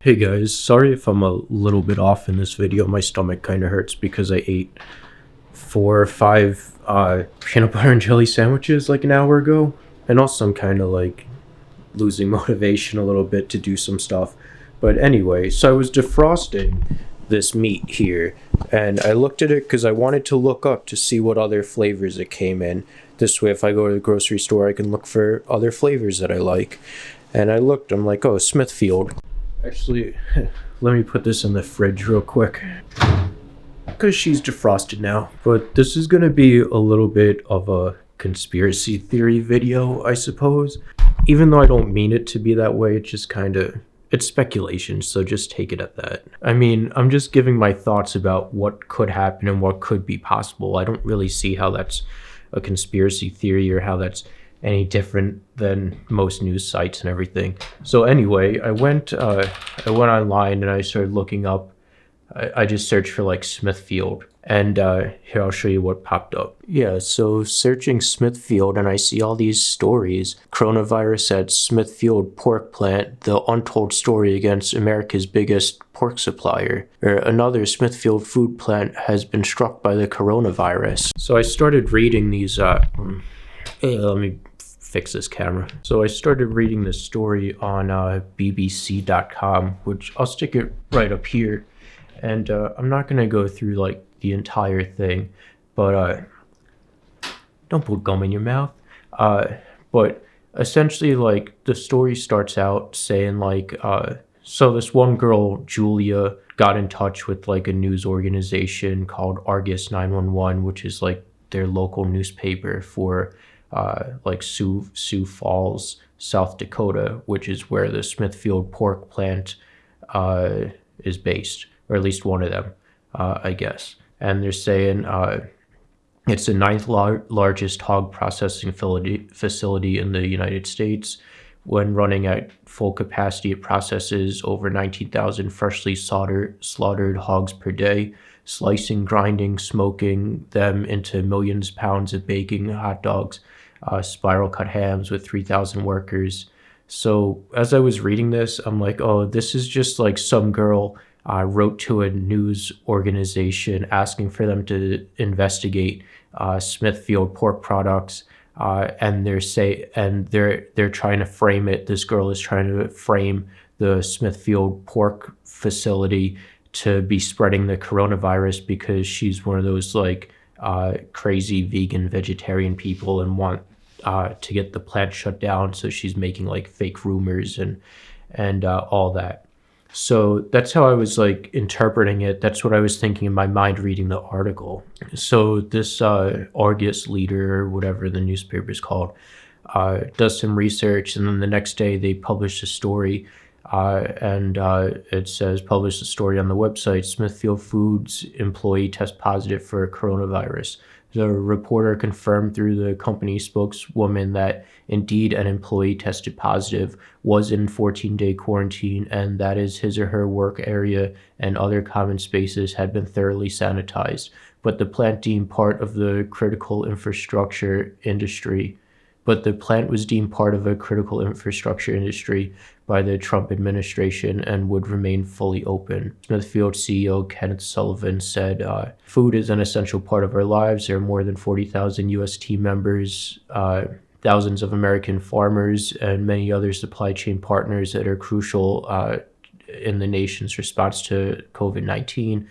Hey guys, sorry if I'm a little bit off in this video. My stomach kind of hurts because I ate 4 or 5 peanut butter and jelly sandwiches like an hour ago. And also I'm kind of like losing motivation a little bit to do some stuff. But anyway, so I was defrosting this meat here and I looked at it because I wanted to look up to see what other flavors it came in. This way if I go to the grocery store I can look for other flavors that I like. And I looked, I'm like, oh, Smithfield. Actually, let me put this in the fridge real quick because she's defrosted now. But this is going to be a little bit of a conspiracy theory video, I suppose. Even though I don't mean it to be that way, it's just it's speculation, so just take it at that. I mean, I'm just giving my thoughts about what could happen and what could be possible. I don't really see how that's a conspiracy theory or how that's any different than most news sites and everything. So anyway, I went online and I started looking up. I just searched for like Smithfield, and here I'll show you what popped up. Yeah, so searching Smithfield and I see all these stories. Coronavirus at Smithfield pork plant, the untold story against America's biggest pork supplier. Or another Smithfield food plant has been struck by the coronavirus. So I started reading these let me fix this camera. So I started reading this story on bbc.com, which I'll stick it right up here. And I'm not going to go through like the entire thing, but don't put gum in your mouth. But essentially, like, the story starts out saying like, so this one girl, Julia, got in touch with like a news organization called Argus 911, which is like their local newspaper for like Sioux Falls, South Dakota, which is where the Smithfield pork plant is based, or at least one of them, I guess. And they're saying it's the ninth largest hog processing facility in the United States. When running at full capacity, it processes over 19,000 freshly slaughtered hogs per day, slicing, grinding, smoking them into millions of pounds of bacon, hot dogs, spiral cut hams with 3,000 workers. So as I was reading this, I'm like, oh, this is just like some girl wrote to a news organization asking for them to investigate Smithfield pork products, and they're trying to frame it. This girl is trying to frame the Smithfield pork facility to be spreading the coronavirus because she's one of those like crazy vegan vegetarian people and want to get the plant shut down. So she's making like fake rumors and all that. So that's how I was like interpreting it. That's what I was thinking in my mind reading the article. So this Argus leader, or whatever the newspaper is called, does some research, and then the next day they publish a story, and it says, publish the story on the website, Smithfield Foods employee test positive for coronavirus. The reporter confirmed through the company spokeswoman that indeed an employee tested positive, was in 14-day quarantine, and that is his or her work area and other common spaces had been thoroughly sanitized. But the plant deemed part of the critical infrastructure industry. But the plant was deemed part of a critical infrastructure industry by the Trump administration and would remain fully open. Smithfield CEO Kenneth Sullivan said, food is an essential part of our lives. There are more than 40,000 U.S. team members, thousands of American farmers, and many other supply chain partners that are crucial in the nation's response to COVID-19.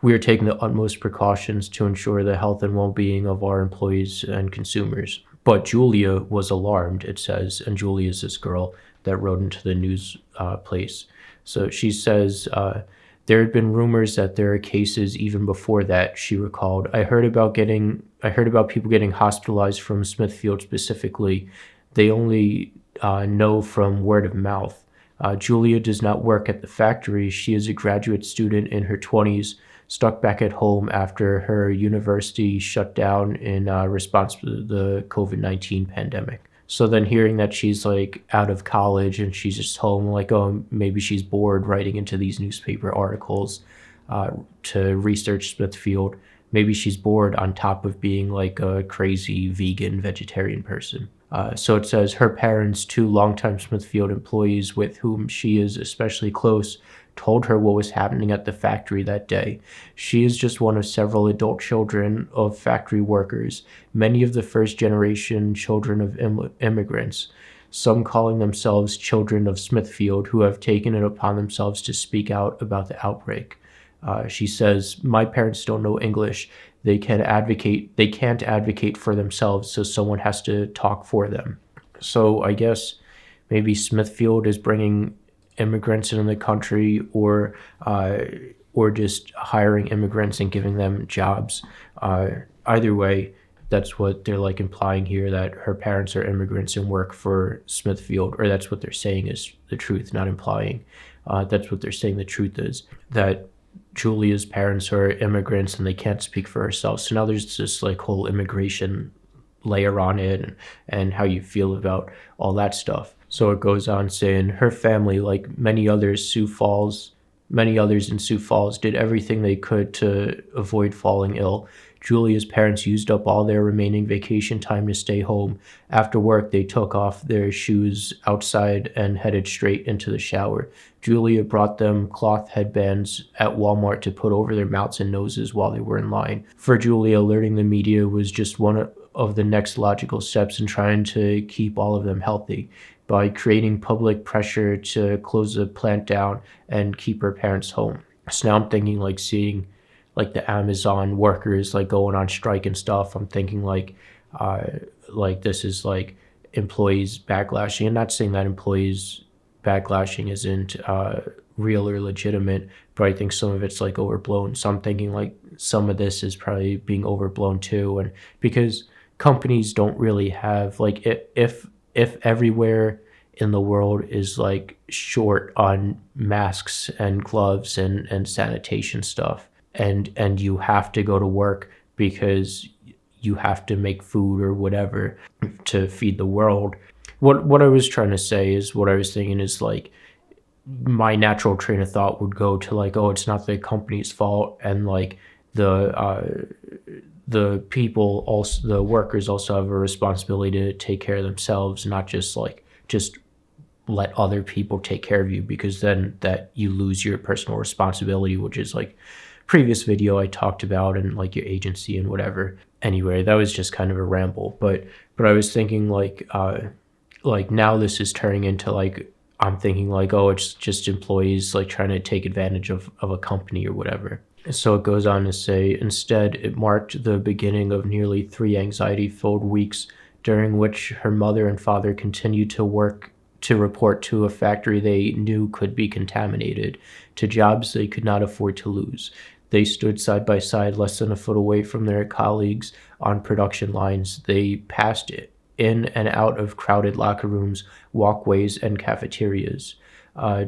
We are taking the utmost precautions to ensure the health and well-being of our employees and consumers. But Julia was alarmed, it says, and Julia is this girl that wrote into the news place. So she says, there had been rumors that there are cases even before that, she recalled. I heard about people getting hospitalized from Smithfield specifically. They only know from word of mouth. Julia does not work at the factory. She is a graduate student in her 20s, stuck back at home after her university shut down in response to the COVID-19 pandemic. So then hearing that she's like out of college and she's just home, like, oh, maybe she's bored writing into these newspaper articles to research Smithfield. Maybe she's bored on top of being like a crazy vegan vegetarian person. So it says her parents, two longtime Smithfield employees with whom she is especially close, told her what was happening at the factory that day. She is just one of several adult children of factory workers, many of the first generation children of immigrants, some calling themselves children of Smithfield, who have taken it upon themselves to speak out about the outbreak. She says, "My parents don't know English. They can't advocate for themselves, so someone has to talk for them." So I guess maybe Smithfield is bringing immigrants into the country, or just hiring immigrants and giving them jobs. Either way, that's what they're like implying here, that her parents are immigrants and work for Smithfield, or that's what they're saying is the truth, not implying. That's what they're saying the truth is, that Julia's parents are immigrants and they can't speak for herself. So now there's this like whole immigration layer on it, and how you feel about all that stuff. So it goes on saying her family, like many others in Sioux Falls, did everything they could to avoid falling ill. Julia's parents used up all their remaining vacation time to stay home. After work, they took off their shoes outside and headed straight into the shower. Julia brought them cloth headbands at Walmart to put over their mouths and noses while they were in line. For Julia, alerting the media was just one of the next logical steps in trying to keep all of them healthy, by creating public pressure to close the plant down and keep her parents home. So now I'm thinking like seeing like the Amazon workers like going on strike and stuff. I'm thinking like this is like employees backlashing. I'm not saying that employees backlashing isn't real or legitimate, but I think some of it's like overblown. So I'm thinking like some of this is probably being overblown too, and because companies don't really have like, if everywhere in the world is like short on masks and gloves and sanitation stuff, and you have to go to work because you have to make food or whatever to feed the world. What I was trying to say is, what I was thinking is like, my natural train of thought would go to like, oh, it's not the company's fault, and like the people also, the workers also have a responsibility to take care of themselves, not just let other people take care of you, because then that you lose your personal responsibility, which is like previous video I talked about, and like your agency and whatever. Anyway, that was just kind of a ramble, but I was thinking like now this is turning into like, I'm thinking like, oh, it's just employees like trying to take advantage of a company or whatever. So it goes on to say, instead, it marked the beginning of nearly 3 anxiety-filled weeks during which her mother and father continued to report to a factory they knew could be contaminated, to jobs they could not afford to lose. They stood side by side, less than a foot away from their colleagues on production lines. They passed in and out of crowded locker rooms, walkways, and cafeterias.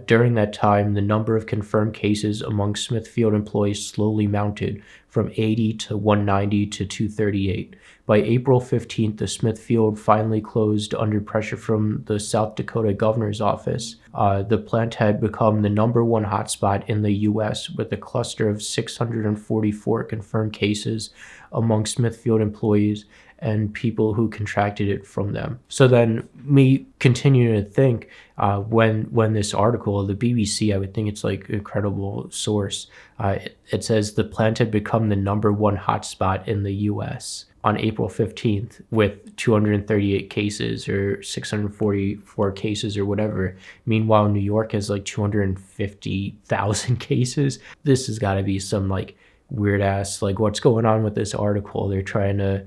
During that time, the number of confirmed cases among Smithfield employees slowly mounted from 80 to 190 to 238. By April 15th, the Smithfield finally closed under pressure from the South Dakota governor's office. The plant had become the #1 hotspot in the U.S., with a cluster of 644 confirmed cases among Smithfield employees and people who contracted it from them. So then me continuing to think, when this article, the BBC, I would think it's like a credible source, it says the plant had become the #1 hotspot in the U.S. on April 15th with 238 cases or 644 cases or whatever. Meanwhile, New York has like 250,000 cases. This has got to be some like weird ass, like what's going on with this article? They're trying to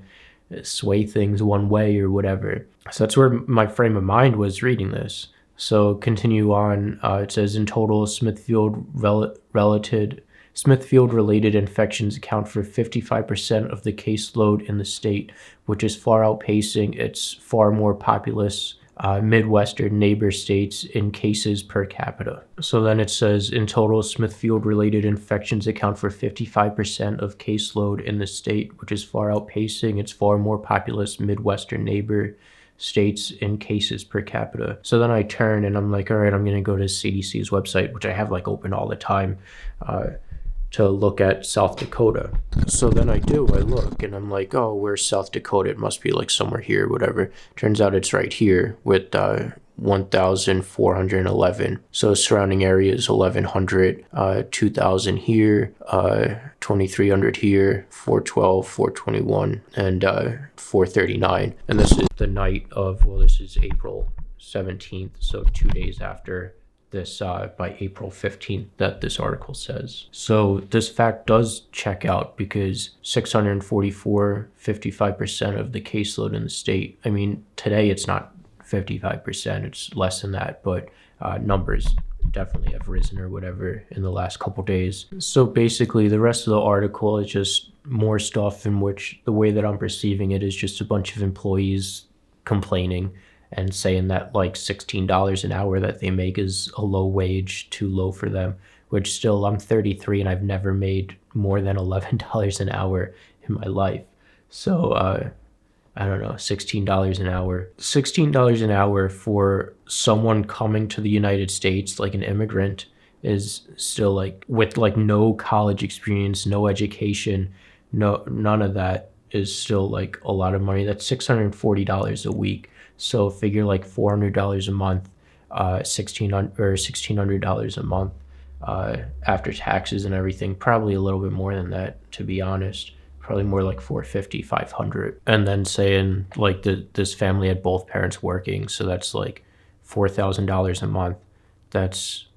sway things one way or whatever. So that's where my frame of mind was reading this. So continue on. It says, in total, Smithfield-related infections account for 55% of the caseload in the state, which is far outpacing its far more populous Midwestern neighbor states in cases per capita. So then it says, in total, Smithfield-related infections account for 55% of caseload in the state, which is far outpacing its far more populous Midwestern neighbor states in cases per capita. So then I turn and I'm like, all right, I'm going to go to CDC's website, which I have like open all the time. to look at South Dakota. So then I look and I'm like, oh, where's South Dakota? It must be like somewhere here, whatever. Turns out it's right here with 1,411. So surrounding area is 1,100, 2,000 here, 2,300 here, 412, 421, and 439. And this is the night of, well, this is April 17th, so 2 days after this, by April 15th that this article says. So this fact does check out because 644, 55% of the caseload in the state. I mean, today it's not 55%, it's less than that, but numbers definitely have risen or whatever in the last couple days. So basically the rest of the article is just more stuff in which the way that I'm perceiving it is just a bunch of employees complaining and saying that like $16 an hour that they make is a low wage, too low for them, which still, I'm 33 and I've never made more than $11 an hour in my life. So I don't know, $16 an hour. $16 an hour for someone coming to the United States, like an immigrant, is still like, with like no college experience, no education, none of that, is still like a lot of money. That's $640 a week. So figure like $400 a month, $1,600 a month after taxes and everything. Probably a little bit more than that, to be honest. Probably more like 450, 500. And then saying like this family had both parents working, so that's like $4,000 a month. That's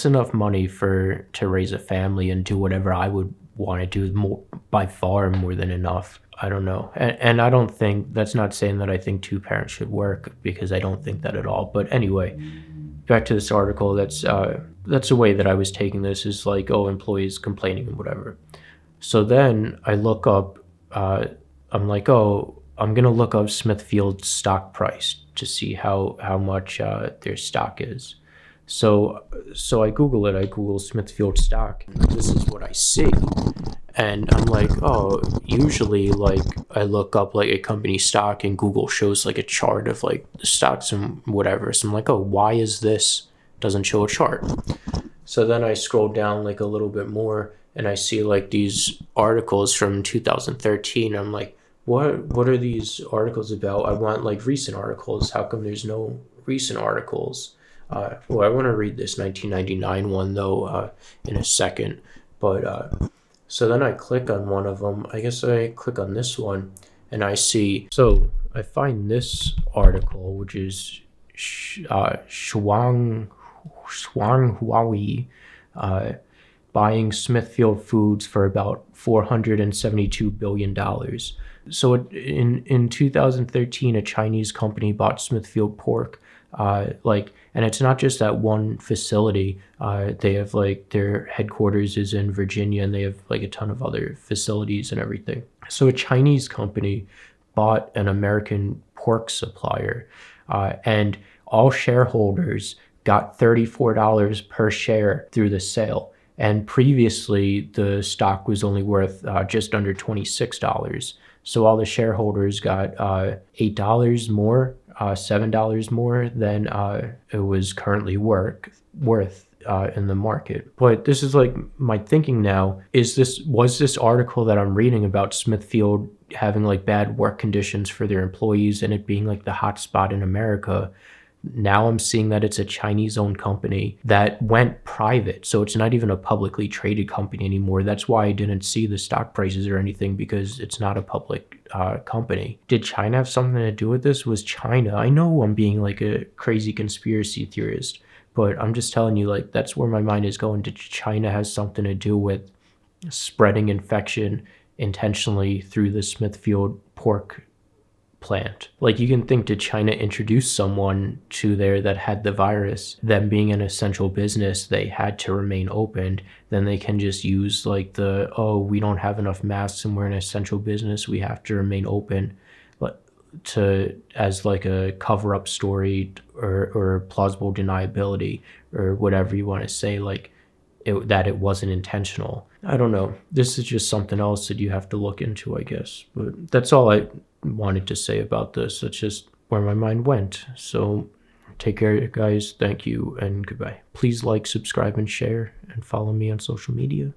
enough money to raise a family and do whatever I would want to do, more, by far more than enough. I don't know. And I don't think, that's not saying that I think two parents should work, because I don't think that at all. But anyway, back to this article, that's the way that I was taking this, is like, oh, employees complaining and whatever. So then I look up, I'm like, oh, I'm going to look up Smithfield's stock price to see how much their stock is. So I Google it. I Google Smithfield stock. This is what I see. And I'm like, oh, usually like I look up like a company stock and Google shows like a chart of like the stocks and whatever. So I'm like, oh, why is this doesn't show a chart? So then I scroll down like a little bit more and I see like these articles from 2013. I'm like, what are these articles about? I want like recent articles. How come there's no recent articles? Well, I want to read this 1999 one though in a second. But so then I click on one of them. I guess I click on this one and I see. So I find this article, which is Shuang Huawei, buying Smithfield Foods for about $472 billion. So in 2013, a Chinese company bought Smithfield Pork. And it's not just that one facility. They have like their headquarters is in Virginia, and they have like a ton of other facilities and everything. So a Chinese company bought an American pork supplier, and all shareholders got $34 per share through the sale. And previously, the stock was only worth just under $26. So all the shareholders got $8 more, $7 more than it was currently worth in the market. But this is like my thinking now, was this article that I'm reading about Smithfield having like bad work conditions for their employees and it being like the hot spot in America? Now I'm seeing that it's a Chinese-owned company that went private. So it's not even a publicly traded company anymore. That's why I didn't see the stock prices or anything, because it's not a public company. Did China have something to do with this? Was China? I know I'm being like a crazy conspiracy theorist, but I'm just telling you, like, that's where my mind is going. Did China has something to do with spreading infection intentionally through the Smithfield pork plant? Like, you can think, did China introduce someone to there that had the virus? Them being an essential business, they had to remain open. Then they can just use like we don't have enough masks and we're an essential business, we have to remain open, as like a cover-up story or plausible deniability or whatever you want to say, like that it wasn't intentional. I don't know. This is just something else that you have to look into, I guess. But that's all I wanted to say about this. That's just where my mind went. So Take care, guys. Thank you and goodbye. Please like, subscribe, and share, and follow me on social media.